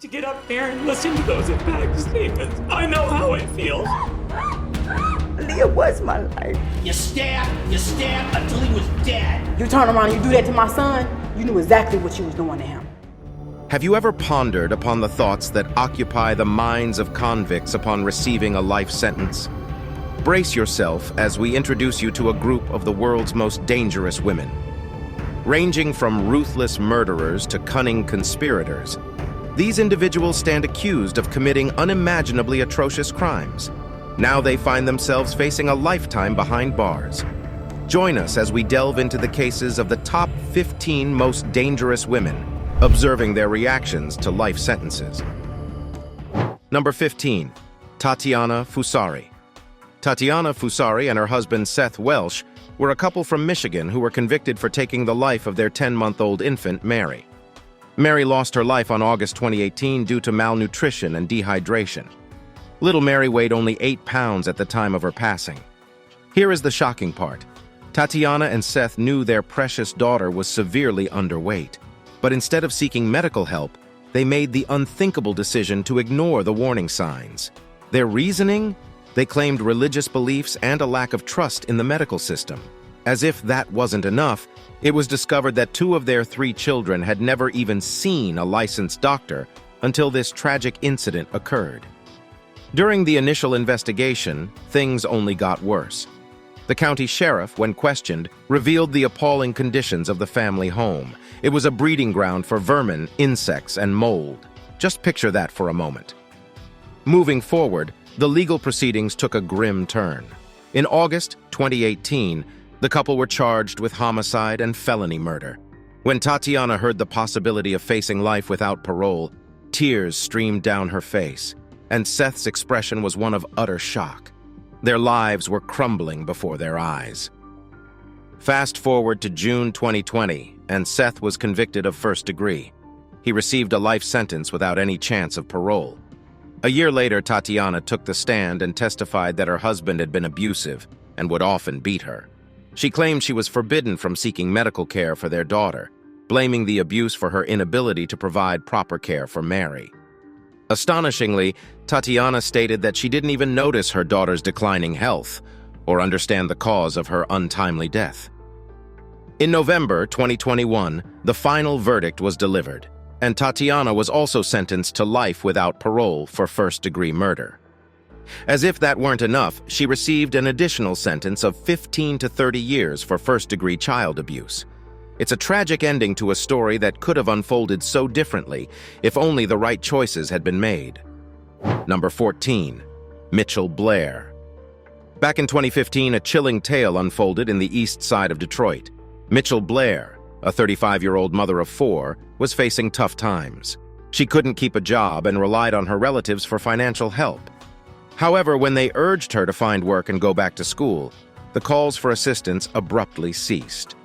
to get up there and listen to those impact statements. I know how it feels. Leah was my life. You stab until he was dead. You turn around and you do that to my son, you knew exactly what you was doing to him. Have you ever pondered upon the thoughts that occupy the minds of convicts upon receiving a life sentence? Brace yourself as we introduce you to a group of the world's most dangerous women. Ranging from ruthless murderers to cunning conspirators, these individuals stand accused of committing unimaginably atrocious crimes. Now they find themselves facing a lifetime behind bars. Join us as we delve into the cases of the top 15 most dangerous women, observing their reactions to life sentences. Number 15, Tatiana Fusari. Tatiana Fusari and her husband Seth Welsh were a couple from Michigan who were convicted for taking the life of their 10-month-old infant, Mary. Mary lost her life on August 2018 due to malnutrition and dehydration. Little Mary weighed only 8 pounds at the time of her passing. Here is the shocking part. Tatiana and Seth knew their precious daughter was severely underweight, but instead of seeking medical help, they made the unthinkable decision to ignore the warning signs. Their reasoning? They claimed religious beliefs and a lack of trust in the medical system. As if that wasn't enough, it was discovered that 2 of their 3 children had never even seen a licensed doctor until this tragic incident occurred. During the initial investigation, things only got worse. The county sheriff, when questioned, revealed the appalling conditions of the family home. It was a breeding ground for vermin, insects, and mold. Just picture that for a moment. Moving forward, the legal proceedings took a grim turn. In August 2018, the couple were charged with homicide and felony murder. When Tatiana heard the possibility of facing life without parole, tears streamed down her face, and Seth's expression was one of utter shock. Their lives were crumbling before their eyes. Fast forward to June 2020, and Seth was convicted of first degree. He received a life sentence without any chance of parole. A year later, Tatiana took the stand and testified that her husband had been abusive and would often beat her. She claimed she was forbidden from seeking medical care for their daughter, blaming the abuse for her inability to provide proper care for Mary. Astonishingly, Tatiana stated that she didn't even notice her daughter's declining health or understand the cause of her untimely death. In November 2021, the final verdict was delivered, and Tatiana was also sentenced to life without parole for first-degree murder. As if that weren't enough, she received an additional sentence of 15 to 30 years for first-degree child abuse. It's a tragic ending to a story that could have unfolded so differently if only the right choices had been made. Number 14, Mitchell Blair. Back in 2015, a chilling tale unfolded in the east side of Detroit. Mitchell Blair, a 35-year-old mother of 4, was facing tough times. She couldn't keep a job and relied on her relatives for financial help. However, when they urged her to find work and go back to school, the calls for assistance abruptly ceased.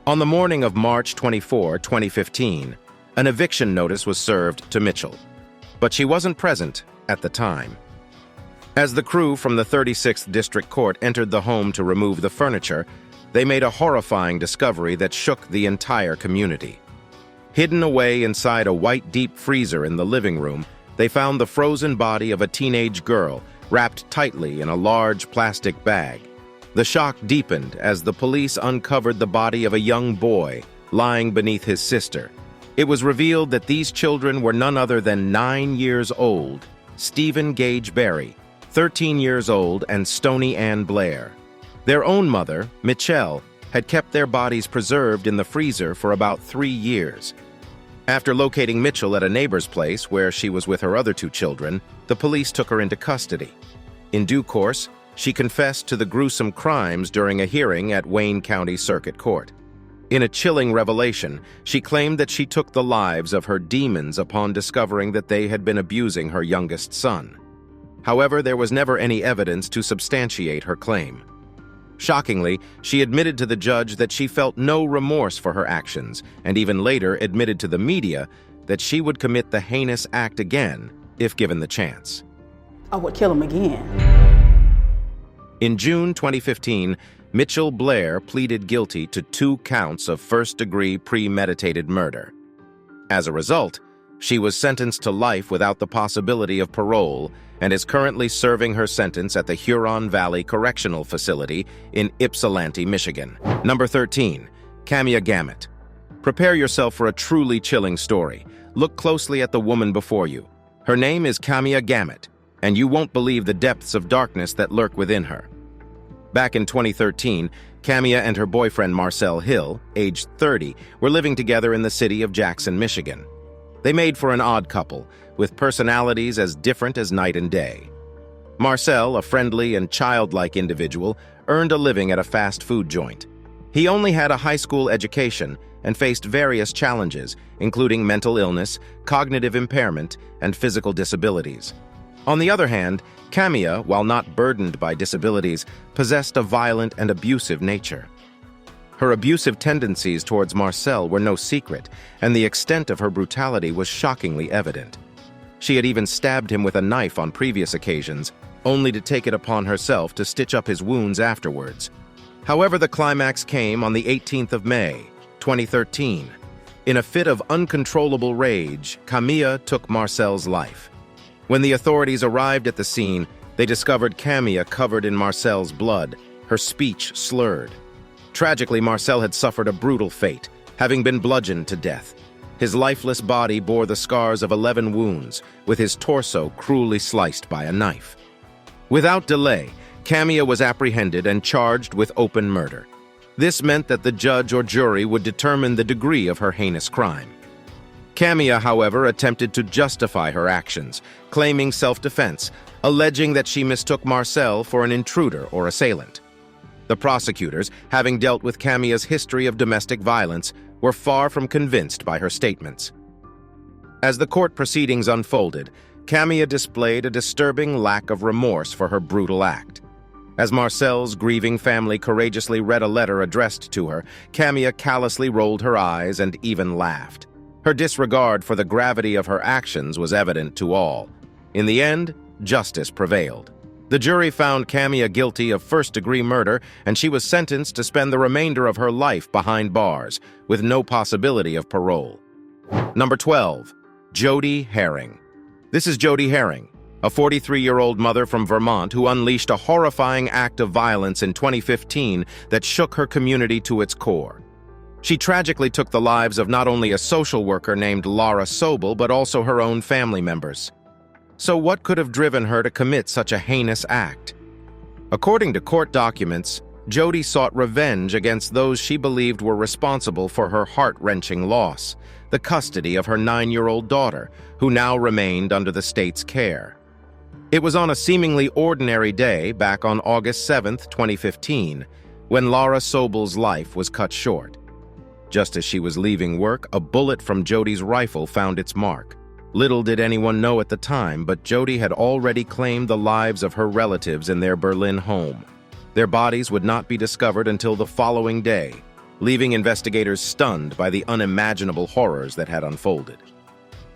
On the morning of March 24, 2015, an eviction notice was served to Mitchell, but she wasn't present at the time. As the crew from the 36th District Court entered the home to remove the furniture, they made a horrifying discovery that shook the entire community. Hidden away inside a white deep freezer in the living room, they found the frozen body of a teenage girl wrapped tightly in a large plastic bag. The shock deepened as the police uncovered the body of a young boy lying beneath his sister. It was revealed that these children were none other than 9 years old, Stephen Gage Berry, 13 years old, and Stony Ann Blair. Their own mother, Michelle, had kept their bodies preserved in the freezer for about 3 years. After locating Mitchell at a neighbor's place where she was with her other 2 children, the police took her into custody. In due course, she confessed to the gruesome crimes during a hearing at Wayne County Circuit Court. In a chilling revelation, she claimed that she took the lives of her demons upon discovering that they had been abusing her youngest son. However, there was never any evidence to substantiate her claim. Shockingly, she admitted to the judge that she felt no remorse for her actions, and even later admitted to the media that she would commit the heinous act again if given the chance. I would kill him again. In June 2015, Mitchell Blair pleaded guilty to 2 counts of first-degree premeditated murder. As a result, She was sentenced to life without the possibility of parole and is currently serving her sentence at the Huron Valley Correctional Facility in Ypsilanti, Michigan. Number 13. Camia Gamet. Prepare yourself for a truly chilling story. Look closely at the woman before you. Her name is Camia Gamet, and you won't believe the depths of darkness that lurk within her. Back in 2013, Camia and her boyfriend Marcel Hill, aged 30, were living together in the city of Jackson, Michigan. They made for an odd couple, with personalities as different as night and day. Marcel, a friendly and childlike individual, earned a living at a fast food joint. He only had a high school education and faced various challenges, including mental illness, cognitive impairment, and physical disabilities. On the other hand, Camia, while not burdened by disabilities, possessed a violent and abusive nature. Her abusive tendencies towards Marcel were no secret, and the extent of her brutality was shockingly evident. She had even stabbed him with a knife on previous occasions, only to take it upon herself to stitch up his wounds afterwards. However, the climax came on the 18th of May, 2013. In a fit of uncontrollable rage, Camia took Marcel's life. When the authorities arrived at the scene, they discovered Camia covered in Marcel's blood, her speech slurred. Tragically, Marcel had suffered a brutal fate, having been bludgeoned to death. His lifeless body bore the scars of 11 wounds, with his torso cruelly sliced by a knife. Without delay, Camia was apprehended and charged with open murder. This meant that the judge or jury would determine the degree of her heinous crime. Camia, however, attempted to justify her actions, claiming self-defense, alleging that she mistook Marcel for an intruder or assailant. The prosecutors, having dealt with Camia's history of domestic violence, were far from convinced by her statements. As the court proceedings unfolded, Camia displayed a disturbing lack of remorse for her brutal act. As Marcel's grieving family courageously read a letter addressed to her, Camia callously rolled her eyes and even laughed. Her disregard for the gravity of her actions was evident to all. In the end, justice prevailed. The jury found Camia guilty of first-degree murder, and she was sentenced to spend the remainder of her life behind bars, with no possibility of parole. Number 12. Jody Herring. This is Jody Herring, a 43-year-old mother from Vermont who unleashed a horrifying act of violence in 2015 that shook her community to its core. She tragically took the lives of not only a social worker named Laura Sobel, but also her own family members. So what could have driven her to commit such a heinous act? According to court documents, Jody sought revenge against those she believed were responsible for her heart-wrenching loss, the custody of her 9-year-old daughter, who now remained under the state's care. It was on a seemingly ordinary day back on August 7, 2015, when Laura Sobel's life was cut short. Just as she was leaving work, a bullet from Jody's rifle found its mark. Little did anyone know at the time, but Jody had already claimed the lives of her relatives in their Berlin home. Their bodies would not be discovered until the following day, leaving investigators stunned by the unimaginable horrors that had unfolded.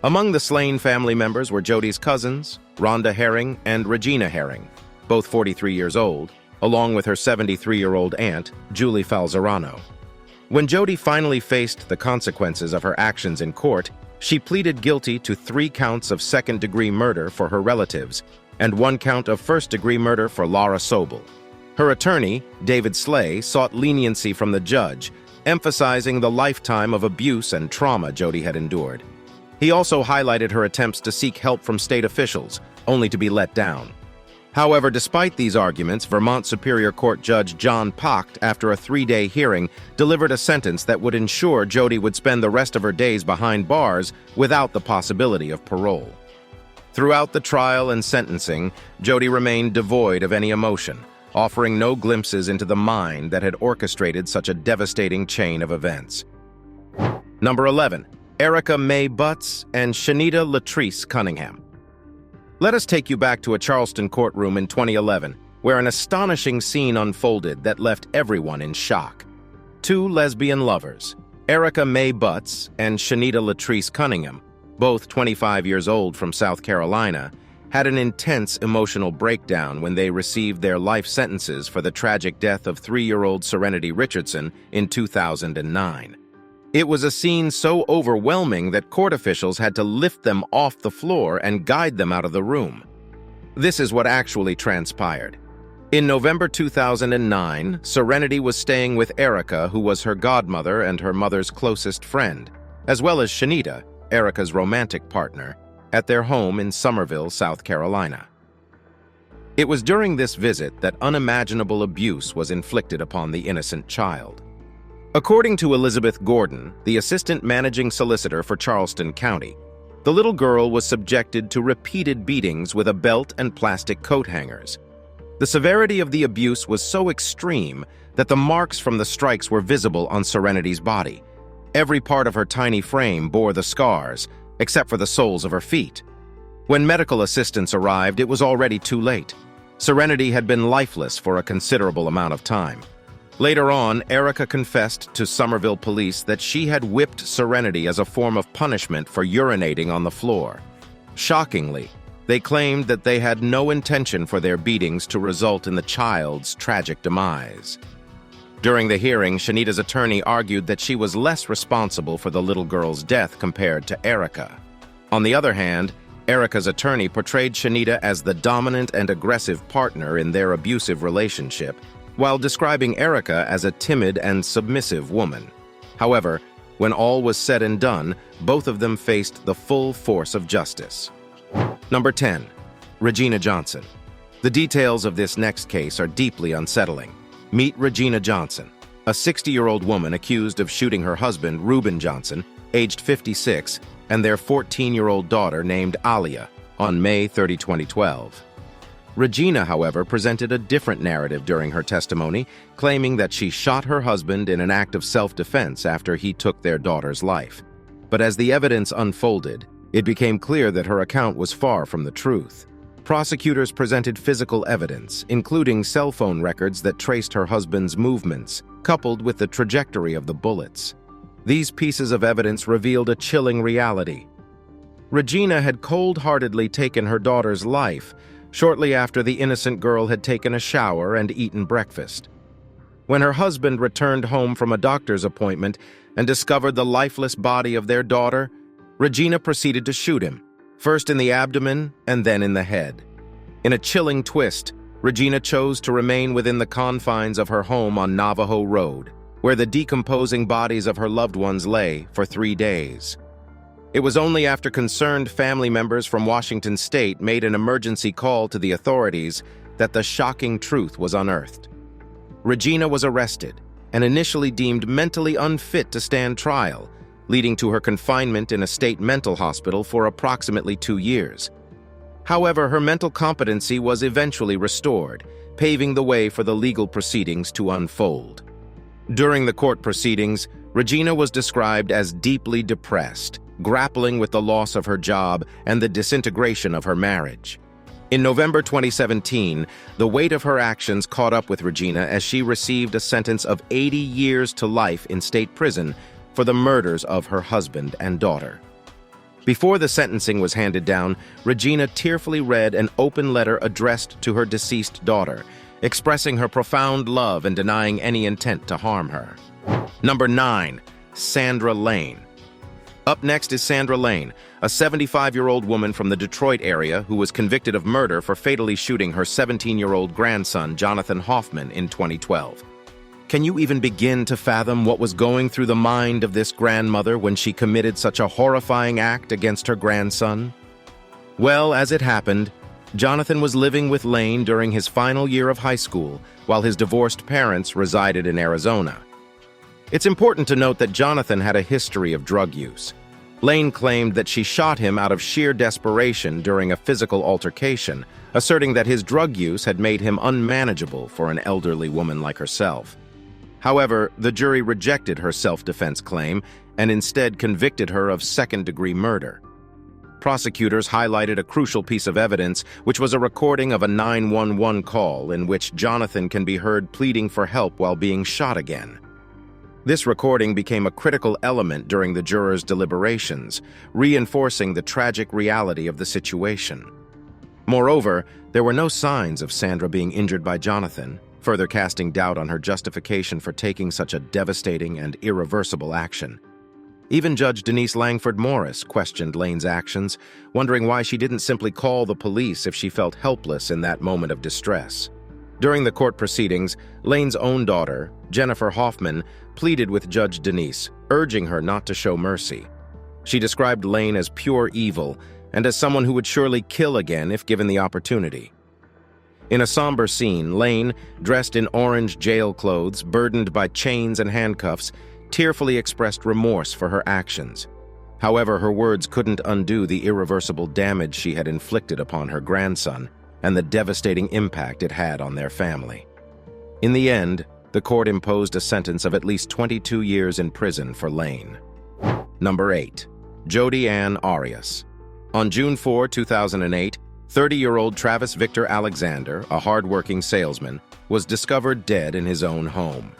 Among the slain family members were Jody's cousins, Rhonda Herring and Regina Herring, both 43 years old, along with her 73-year-old aunt, Julie Falzerano. When Jody finally faced the consequences of her actions in court, she pleaded guilty to 3 counts of second-degree murder for her relatives and 1 count of first-degree murder for Laura Sobel. Her attorney, David Slay, sought leniency from the judge, emphasizing the lifetime of abuse and trauma Jody had endured. He also highlighted her attempts to seek help from state officials, only to be let down. However, despite these arguments, Vermont Superior Court Judge John Pacht, after a 3-day hearing, delivered a sentence that would ensure Jody would spend the rest of her days behind bars without the possibility of parole. Throughout the trial and sentencing, Jody remained devoid of any emotion, offering no glimpses into the mind that had orchestrated such a devastating chain of events. Number 11. Erica Mae Butts and Shanita Latrice Cunningham. Let us take you back to a Charleston courtroom in 2011, where an astonishing scene unfolded that left everyone in shock. 2 lesbian lovers, Erica Mae Butts and Shanita Latrice Cunningham, both 25 years old from South Carolina, had an intense emotional breakdown when they received their life sentences for the tragic death of 3-year-old Serenity Richardson in 2009. It was a scene so overwhelming that court officials had to lift them off the floor and guide them out of the room. This is what actually transpired. In November 2009, Serenity was staying with Erica, who was her godmother and her mother's closest friend, as well as Shanita, Erica's romantic partner, at their home in Summerville, South Carolina. It was during this visit that unimaginable abuse was inflicted upon the innocent child. According to Elizabeth Gordon, the assistant managing solicitor for Charleston County, the little girl was subjected to repeated beatings with a belt and plastic coat hangers. The severity of the abuse was so extreme that the marks from the strikes were visible on Serenity's body. Every part of her tiny frame bore the scars, except for the soles of her feet. When medical assistance arrived, it was already too late. Serenity had been lifeless for a considerable amount of time. Later on, Erica confessed to Summerville police that she had whipped Serenity as a form of punishment for urinating on the floor. Shockingly, they claimed that they had no intention for their beatings to result in the child's tragic demise. During the hearing, Shanita's attorney argued that she was less responsible for the little girl's death compared to Erica. On the other hand, Erica's attorney portrayed Shanita as the dominant and aggressive partner in their abusive relationship, while describing Erica as a timid and submissive woman. However, when all was said and done, both of them faced the full force of justice. Number 10. Regina Johnson. The details of this next case are deeply unsettling. Meet Regina Johnson, a 60-year-old woman accused of shooting her husband, Reuben Johnson, aged 56, and their 14-year-old daughter named Alia, on May 30, 2012. Regina, however, presented a different narrative during her testimony, claiming that she shot her husband in an act of self-defense after he took their daughter's life. But as the evidence unfolded, it became clear that her account was far from the truth. Prosecutors presented physical evidence, including cell phone records that traced her husband's movements, coupled with the trajectory of the bullets. These pieces of evidence revealed a chilling reality. Regina had cold-heartedly taken her daughter's life shortly after the innocent girl had taken a shower and eaten breakfast. When her husband returned home from a doctor's appointment and discovered the lifeless body of their daughter, Regina proceeded to shoot him, first in the abdomen and then in the head. In a chilling twist, Regina chose to remain within the confines of her home on Navajo Road, where the decomposing bodies of her loved ones lay for 3 days. It was only after concerned family members from Washington State made an emergency call to the authorities that the shocking truth was unearthed. Regina was arrested and initially deemed mentally unfit to stand trial, leading to her confinement in a state mental hospital for approximately 2 years. However, her mental competency was eventually restored, paving the way for the legal proceedings to unfold. During the court proceedings, Regina was described as deeply depressed, grappling with the loss of her job and the disintegration of her marriage. In November 2017, the weight of her actions caught up with Regina as she received a sentence of 80 years to life in state prison for the murders of her husband and daughter. Before the sentencing was handed down, Regina tearfully read an open letter addressed to her deceased daughter, expressing her profound love and denying any intent to harm her. Number 9. Sandra Lane. Up next is Sandra Lane, a 75-year-old woman from the Detroit area who was convicted of murder for fatally shooting her 17-year-old grandson, Jonathan Hoffman, in 2012. Can you even begin to fathom what was going through the mind of this grandmother when she committed such a horrifying act against her grandson? Well, as it happened, Jonathan was living with Lane during his final year of high school, while his divorced parents resided in Arizona. It's important to note that Jonathan had a history of drug use. Lane claimed that she shot him out of sheer desperation during a physical altercation, asserting that his drug use had made him unmanageable for an elderly woman like herself. However, the jury rejected her self-defense claim and instead convicted her of second-degree murder. Prosecutors highlighted a crucial piece of evidence, which was a recording of a 911 call in which Jonathan can be heard pleading for help while being shot again. This recording became a critical element during the jurors' deliberations, reinforcing the tragic reality of the situation. Moreover, there were no signs of Sandra being injured by Jonathan, further casting doubt on her justification for taking such a devastating and irreversible action. Even Judge Denise Langford Morris questioned Lane's actions, wondering why she didn't simply call the police if she felt helpless in that moment of distress. During the court proceedings, Lane's own daughter, Jennifer Hoffman, pleaded with Judge Denise, urging her not to show mercy. She described Lane as pure evil and as someone who would surely kill again if given the opportunity. In a somber scene, Lane, dressed in orange jail clothes, burdened by chains and handcuffs, tearfully expressed remorse for her actions. However, her words couldn't undo the irreversible damage she had inflicted upon her grandson and the devastating impact it had on their family. In the end, the court imposed a sentence of at least 22 years in prison for Lane. Number 8. Jodi Ann Arias. On June 4, 2008, 30-year-old Travis Victor Alexander, a hard-working salesman, was discovered dead in his own home.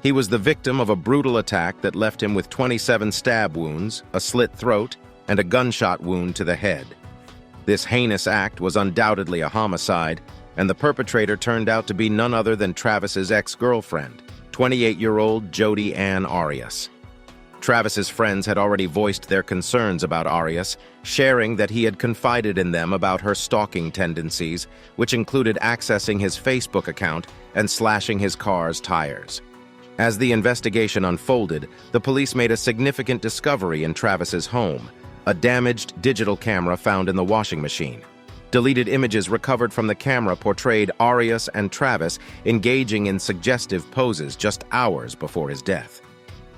He was the victim of a brutal attack that left him with 27 stab wounds, a slit throat, and a gunshot wound to the head. This heinous act was undoubtedly a homicide, and the perpetrator turned out to be none other than Travis's ex-girlfriend, 28-year-old Jodi Ann Arias. Travis's friends had already voiced their concerns about Arias, sharing that he had confided in them about her stalking tendencies, which included accessing his Facebook account and slashing his car's tires. As the investigation unfolded, the police made a significant discovery in Travis's home: a damaged digital camera found in the washing machine. Deleted images recovered from the camera portrayed Arias and Travis engaging in suggestive poses just hours before his death.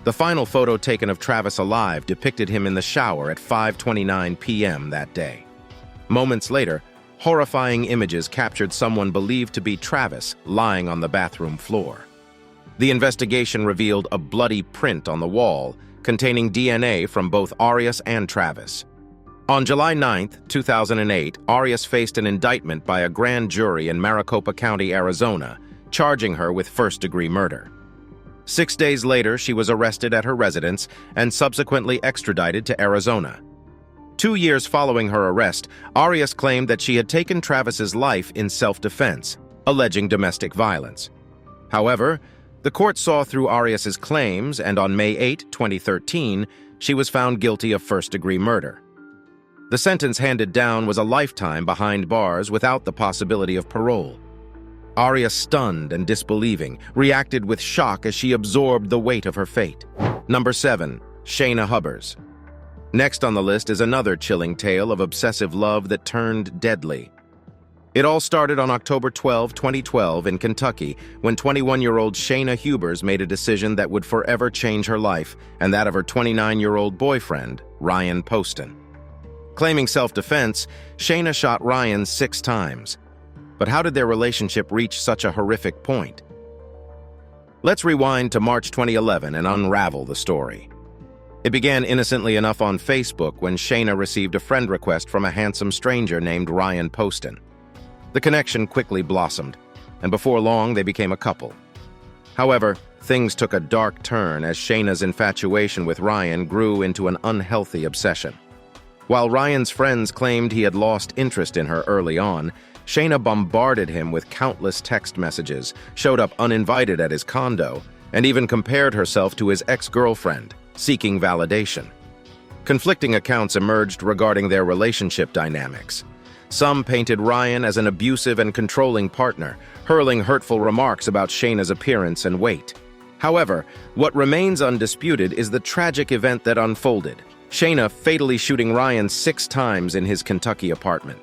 The final photo taken of Travis alive depicted him in the shower at 5:29 p.m. that day. Moments later, horrifying images captured someone believed to be Travis lying on the bathroom floor. The investigation revealed a bloody print on the wall containing DNA from both Arias and Travis. On July 9, 2008, Arias faced an indictment by a grand jury in Maricopa County, Arizona, charging her with first-degree murder. 6 days later, she was arrested at her residence and subsequently extradited to Arizona. 2 years following her arrest, Arias claimed that she had taken Travis's life in self-defense, alleging domestic violence. However, the court saw through Arias's claims, and on May 8, 2013, she was found guilty of first-degree murder. The sentence handed down was a lifetime behind bars without the possibility of parole. Arias, stunned and disbelieving, reacted with shock as she absorbed the weight of her fate. Number 7. Shayna Hubbers. Next on the list is another chilling tale of obsessive love that turned deadly. It all started on October 12, 2012 in Kentucky, when 21-year-old Shayna Hubbers made a decision that would forever change her life and that of her 29-year-old boyfriend, Ryan Poston. Claiming self-defense, Shayna shot Ryan 6 times. But how did their relationship reach such a horrific point? Let's rewind to March 2011 and unravel the story. It began innocently enough on Facebook when Shayna received a friend request from a handsome stranger named Ryan Poston. The connection quickly blossomed, and before long they became a couple. However, things took a dark turn as Shayna's infatuation with Ryan grew into an unhealthy obsession. While Ryan's friends claimed he had lost interest in her early on, Shayna bombarded him with countless text messages, showed up uninvited at his condo, and even compared herself to his ex-girlfriend, seeking validation. Conflicting accounts emerged regarding their relationship dynamics. Some painted Ryan as an abusive and controlling partner, hurling hurtful remarks about Shayna's appearance and weight. However, what remains undisputed is the tragic event that unfolded: Shayna fatally shooting Ryan 6 times in his Kentucky apartment.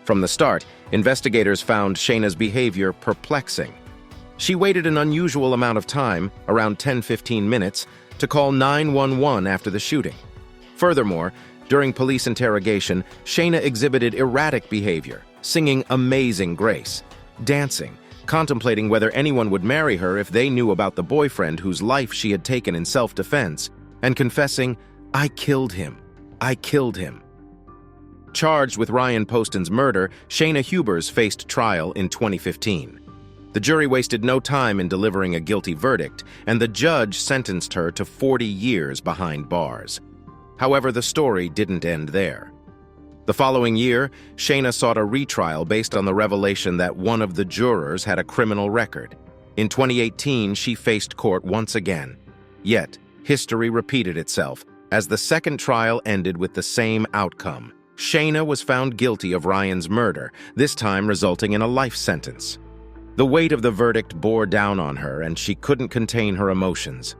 From the start, investigators found Shayna's behavior perplexing. She waited an unusual amount of time, around 10-15 minutes, to call 911 after the shooting. Furthermore, during police interrogation, Shayna exhibited erratic behavior, singing Amazing Grace, dancing, contemplating whether anyone would marry her if they knew about the boyfriend whose life she had taken in self-defense, and confessing, "I killed him. I killed him." Charged with Ryan Poston's murder, Shayna Hubbers faced trial in 2015. The jury wasted no time in delivering a guilty verdict, and the judge sentenced her to 40 years behind bars. However, the story didn't end there. The following year, Shayna sought a retrial based on the revelation that one of the jurors had a criminal record. In 2018, she faced court once again. Yet, history repeated itself, as the second trial ended with the same outcome. Shayna was found guilty of Ryan's murder, this time resulting in a life sentence. The weight of the verdict bore down on her, and she couldn't contain her emotions.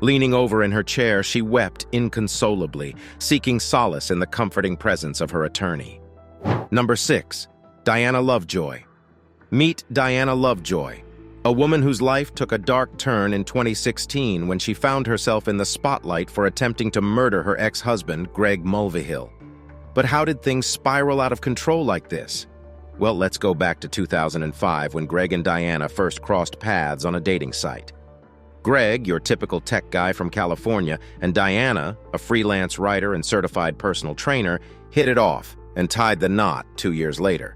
Leaning over in her chair, she wept inconsolably, seeking solace in the comforting presence of her attorney. Number 6. Diana Lovejoy. Meet Diana Lovejoy, a woman whose life took a dark turn in 2016 when she found herself in the spotlight for attempting to murder her ex-husband, Greg Mulvihill. But how did things spiral out of control like this? Well, let's go back to 2005 when Greg and Diana first crossed paths on a dating site. Greg, your typical tech guy from California, and Diana, a freelance writer and certified personal trainer, hit it off and tied the knot 2 years later.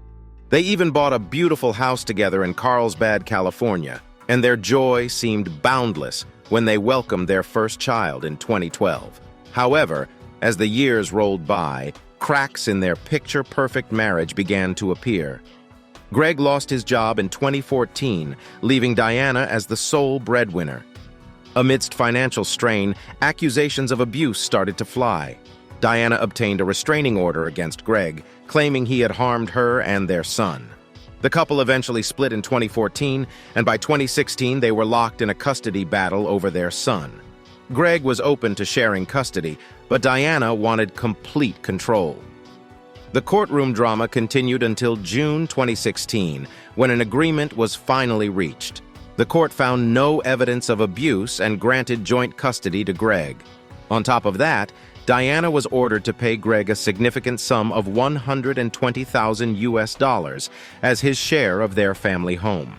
They even bought a beautiful house together in Carlsbad, California, and their joy seemed boundless when they welcomed their first child in 2012. However, as the years rolled by, cracks in their picture-perfect marriage began to appear. Greg lost his job in 2014, leaving Diana as the sole breadwinner. Amidst financial strain, accusations of abuse started to fly. Diana obtained a restraining order against Greg, claiming he had harmed her and their son. The couple eventually split in 2014, and by 2016 they were locked in a custody battle over their son. Greg was open to sharing custody, but Diana wanted complete control. The courtroom drama continued until June 2016, when an agreement was finally reached. The court found no evidence of abuse and granted joint custody to Greg. On top of that, Diana was ordered to pay Greg a significant sum of $120,000 as his share of their family home.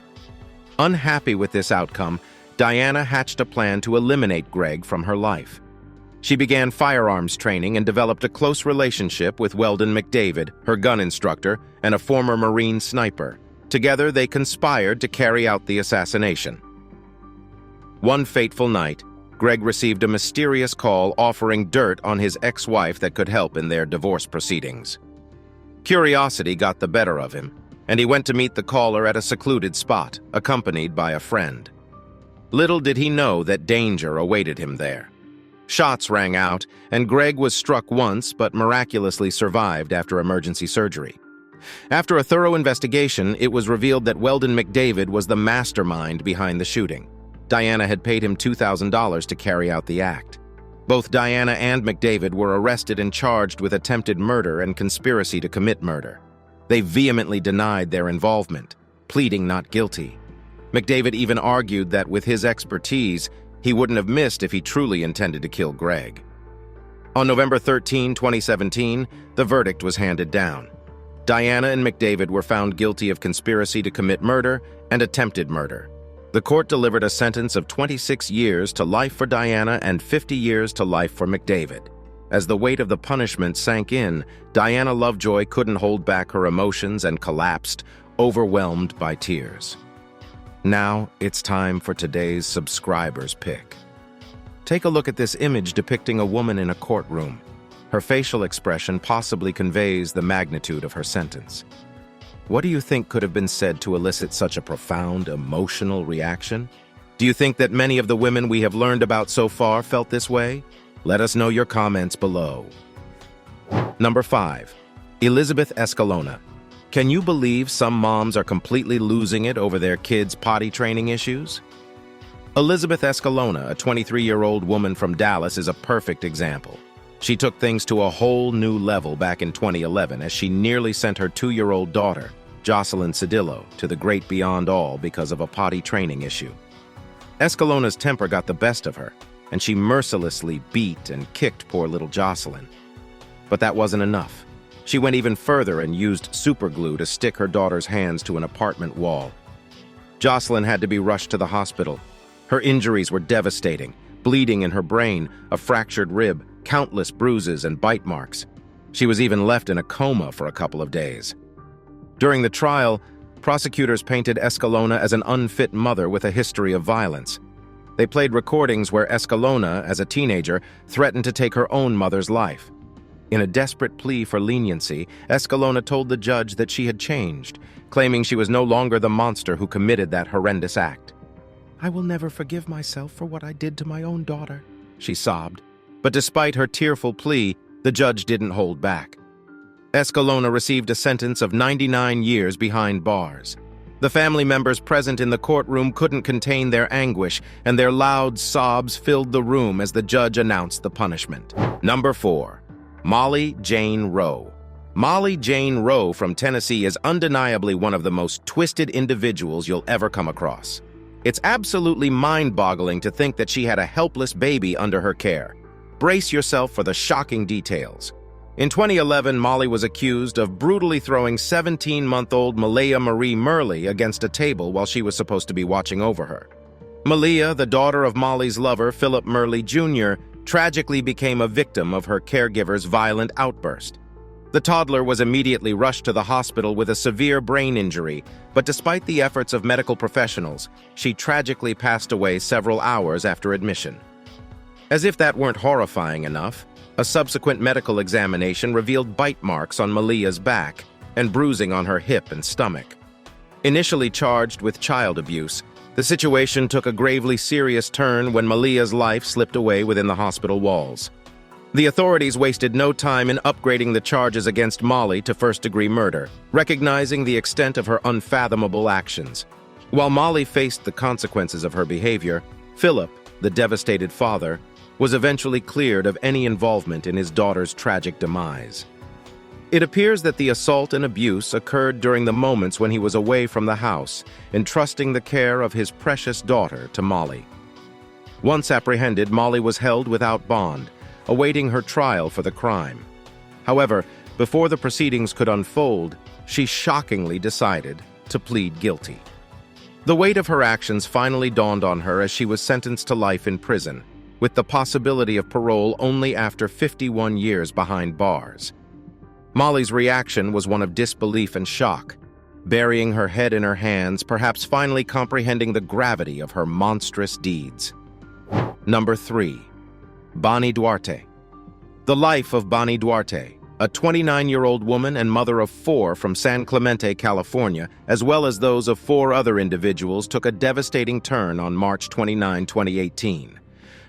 Unhappy with this outcome, Diana hatched a plan to eliminate Greg from her life. She began firearms training and developed a close relationship with Weldon McDavid, her gun instructor, and a former Marine sniper. Together, they conspired to carry out the assassination. One fateful night, Greg received a mysterious call offering dirt on his ex-wife that could help in their divorce proceedings. Curiosity got the better of him, and he went to meet the caller at a secluded spot, accompanied by a friend. Little did he know that danger awaited him there. Shots rang out, and Greg was struck once but miraculously survived after emergency surgery. After a thorough investigation, it was revealed that Weldon McDavid was the mastermind behind the shooting. Diana had paid him $2,000 to carry out the act. Both Diana and McDavid were arrested and charged with attempted murder and conspiracy to commit murder. They vehemently denied their involvement, pleading not guilty. McDavid even argued that with his expertise, he wouldn't have missed if he truly intended to kill Greg. On November 13, 2017, the verdict was handed down. Diana and McDavid were found guilty of conspiracy to commit murder and attempted murder. The court delivered a sentence of 26 years to life for Diana and 50 years to life for McDavid. As the weight of the punishment sank in, Diana Lovejoy couldn't hold back her emotions and collapsed, overwhelmed by tears. Now, it's time for today's subscriber's pick. Take a look at this image depicting a woman in a courtroom. Her facial expression possibly conveys the magnitude of her sentence. What do you think could have been said to elicit such a profound, emotional reaction? Do you think that many of the women we have learned about so far felt this way? Let us know your comments below. Number 5. Elizabeth Escalona. Can you believe some moms are completely losing it over their kids' potty training issues? Elizabeth Escalona, a 23-year-old woman from Dallas, is a perfect example. She took things to a whole new level back in 2011 as she nearly sent her 2-year-old daughter, Jocelyn Cedillo, to the great beyond all because of a potty training issue. Escalona's temper got the best of her, and she mercilessly beat and kicked poor little Jocelyn. But that wasn't enough. She went even further and used super glue to stick her daughter's hands to an apartment wall. Jocelyn had to be rushed to the hospital. Her injuries were devastating, bleeding in her brain, a fractured rib, countless bruises and bite marks. She was even left in a coma for a couple of days. During the trial, prosecutors painted Escalona as an unfit mother with a history of violence. They played recordings where Escalona, as a teenager, threatened to take her own mother's life. In a desperate plea for leniency, Escalona told the judge that she had changed, claiming she was no longer the monster who committed that horrendous act. "I will never forgive myself for what I did to my own daughter," she sobbed. But despite her tearful plea, the judge didn't hold back. Escalona received a sentence of 99 years behind bars. The family members present in the courtroom couldn't contain their anguish, and their loud sobs filled the room as the judge announced the punishment. Number 4. Molly Jane Rowe. Molly Jane Rowe from Tennessee is undeniably one of the most twisted individuals you'll ever come across. It's absolutely mind-boggling to think that she had a helpless baby under her care. Brace yourself for the shocking details. In 2011, Molly was accused of brutally throwing 17-month-old Malia Marie Murley against a table while she was supposed to be watching over her. Malia, the daughter of Molly's lover, Philip Murley Jr., tragically became a victim of her caregiver's violent outburst. The toddler was immediately rushed to the hospital with a severe brain injury, but despite the efforts of medical professionals, she tragically passed away several hours after admission. As if that weren't horrifying enough, a subsequent medical examination revealed bite marks on Malia's back and bruising on her hip and stomach. Initially charged with child abuse, the situation took a gravely serious turn when Malia's life slipped away within the hospital walls. The authorities wasted no time in upgrading the charges against Molly to first-degree murder, recognizing the extent of her unfathomable actions. While Molly faced the consequences of her behavior, Philip, the devastated father, was eventually cleared of any involvement in his daughter's tragic demise. It appears that the assault and abuse occurred during the moments when he was away from the house, entrusting the care of his precious daughter to Molly. Once apprehended, Molly was held without bond, awaiting her trial for the crime. However, before the proceedings could unfold, she shockingly decided to plead guilty. The weight of her actions finally dawned on her as she was sentenced to life in prison, with the possibility of parole only after 51 years behind bars. Molly's reaction was one of disbelief and shock, burying her head in her hands, perhaps finally comprehending the gravity of her monstrous deeds. Number 3. Bonnie Duarte. The life of Bonnie Duarte, a 29-year-old woman and mother of 4 from San Clemente, California, as well as those of 4 other individuals, took a devastating turn on March 29, 2018.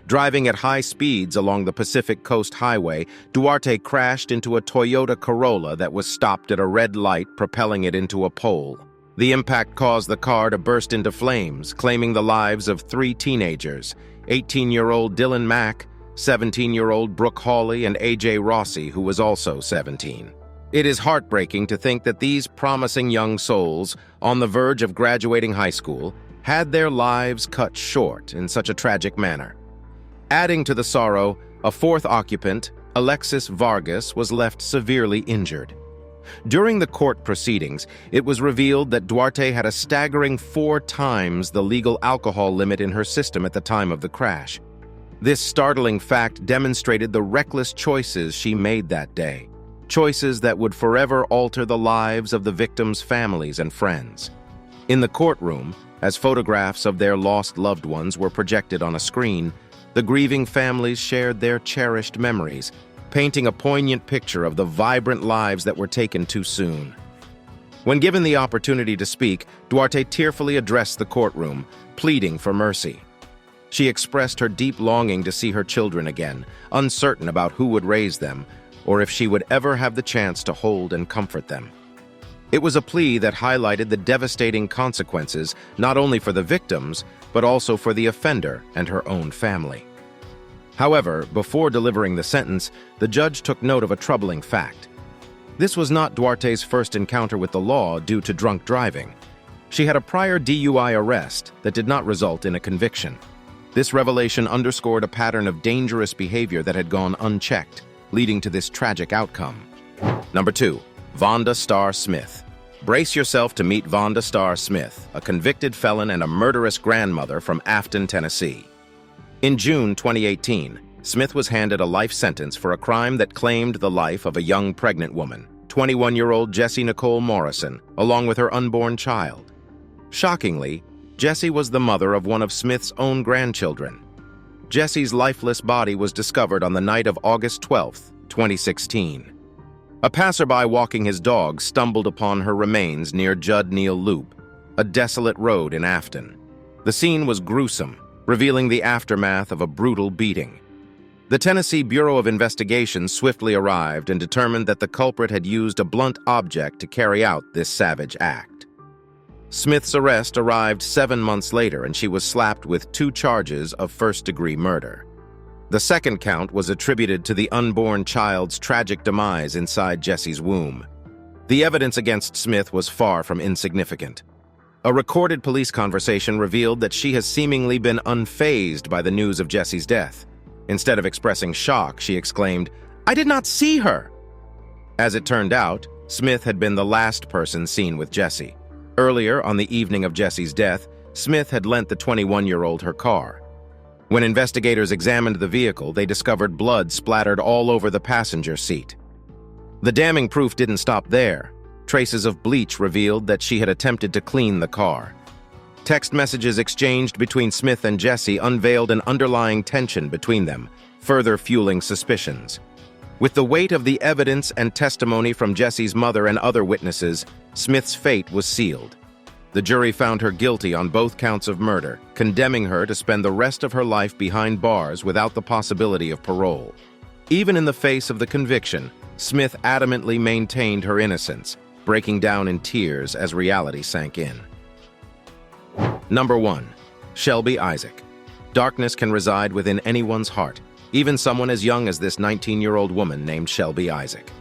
Driving at high speeds along the Pacific Coast Highway, Duarte crashed into a Toyota Corolla that was stopped at a red light, propelling it into a pole. The impact caused the car to burst into flames, claiming the lives of 3 teenagers, 18-year-old Dylan Mack, 17-year-old Brooke Hawley, and A.J. Rossi, who was also 17. It is heartbreaking to think that these promising young souls, on the verge of graduating high school, had their lives cut short in such a tragic manner. Adding to the sorrow, a 4th occupant, Alexis Vargas, was left severely injured. During the court proceedings, it was revealed that Duarte had a staggering 4 times the legal alcohol limit in her system at the time of the crash. This startling fact demonstrated the reckless choices she made that day, choices that would forever alter the lives of the victims' families and friends. In the courtroom, as photographs of their lost loved ones were projected on a screen, the grieving families shared their cherished memories, painting a poignant picture of the vibrant lives that were taken too soon. When given the opportunity to speak, Duarte tearfully addressed the courtroom, pleading for mercy. She expressed her deep longing to see her children again, uncertain about who would raise them, or if she would ever have the chance to hold and comfort them. It was a plea that highlighted the devastating consequences not only for the victims, but also for the offender and her own family. However, before delivering the sentence, the judge took note of a troubling fact. This was not Duarte's first encounter with the law due to drunk driving. She had a prior DUI arrest that did not result in a conviction. This revelation underscored a pattern of dangerous behavior that had gone unchecked, leading to this tragic outcome. Number 2. Vonda Starr Smith. Brace yourself to meet Vonda Starr Smith, a convicted felon and a murderous grandmother from Afton, Tennessee. In June 2018, Smith was handed a life sentence for a crime that claimed the life of a young pregnant woman, 21-year-old Jessie Nicole Morrison, along with her unborn child. Shockingly, Jessie was the mother of one of Smith's own grandchildren. Jessie's lifeless body was discovered on the night of August 12, 2016. A passerby walking his dog stumbled upon her remains near Judd Neal Loop, a desolate road in Afton. The scene was gruesome, revealing the aftermath of a brutal beating. The Tennessee Bureau of Investigation swiftly arrived and determined that the culprit had used a blunt object to carry out this savage act. Smith's arrest arrived 7 months later, and she was slapped with 2 charges of first-degree murder. The second count was attributed to the unborn child's tragic demise inside Jesse's womb. The evidence against Smith was far from insignificant. A recorded police conversation revealed that she has seemingly been unfazed by the news of Jesse's death. Instead of expressing shock, she exclaimed, "I did not see her!" As it turned out, Smith had been the last person seen with Jesse. Earlier, on the evening of Jesse's death, Smith had lent the 21-year-old her car. When investigators examined the vehicle, they discovered blood splattered all over the passenger seat. The damning proof didn't stop there. Traces of bleach revealed that she had attempted to clean the car. Text messages exchanged between Smith and Jesse unveiled an underlying tension between them, further fueling suspicions. With the weight of the evidence and testimony from Jesse's mother and other witnesses, Smith's fate was sealed. The jury found her guilty on both counts of murder, condemning her to spend the rest of her life behind bars without the possibility of parole. Even in the face of the conviction, Smith adamantly maintained her innocence, breaking down in tears as reality sank in. Number 1. Shelby Isaac. Darkness can reside within anyone's heart, even someone as young as this 19-year-old woman named Shelby Isaac.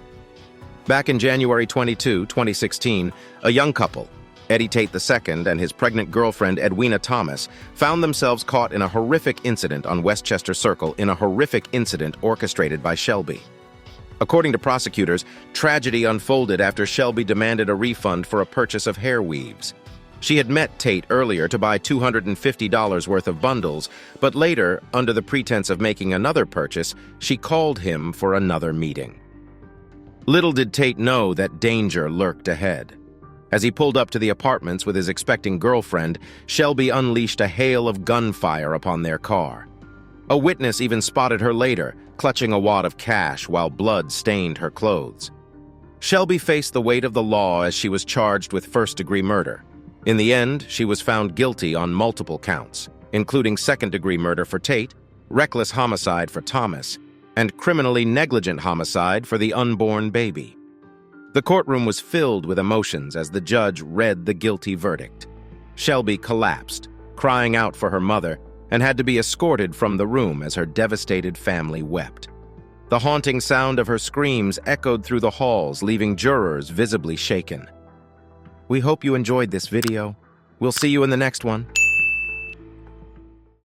Back in January 22, 2016, a young couple, Eddie Tate II and his pregnant girlfriend Edwina Thomas, found themselves caught in a horrific incident on Westchester Circle in a horrific incident orchestrated by Shelby. According to prosecutors, tragedy unfolded after Shelby demanded a refund for a purchase of hair weaves. She had met Tate earlier to buy $250 worth of bundles, but later, under the pretense of making another purchase, she called him for another meeting. Little did Tate know that danger lurked ahead. As he pulled up to the apartments with his expecting girlfriend, Shelby unleashed a hail of gunfire upon their car. A witness even spotted her later, clutching a wad of cash while blood stained her clothes. Shelby faced the weight of the law as she was charged with first-degree murder. In the end, she was found guilty on multiple counts, including second-degree murder for Tate, reckless homicide for Thomas, and criminally negligent homicide for the unborn baby. The courtroom was filled with emotions as the judge read the guilty verdict. Shelby collapsed, crying out for her mother, and had to be escorted from the room as her devastated family wept. The haunting sound of her screams echoed through the halls, leaving jurors visibly shaken. We hope you enjoyed this video. We'll see you in the next one.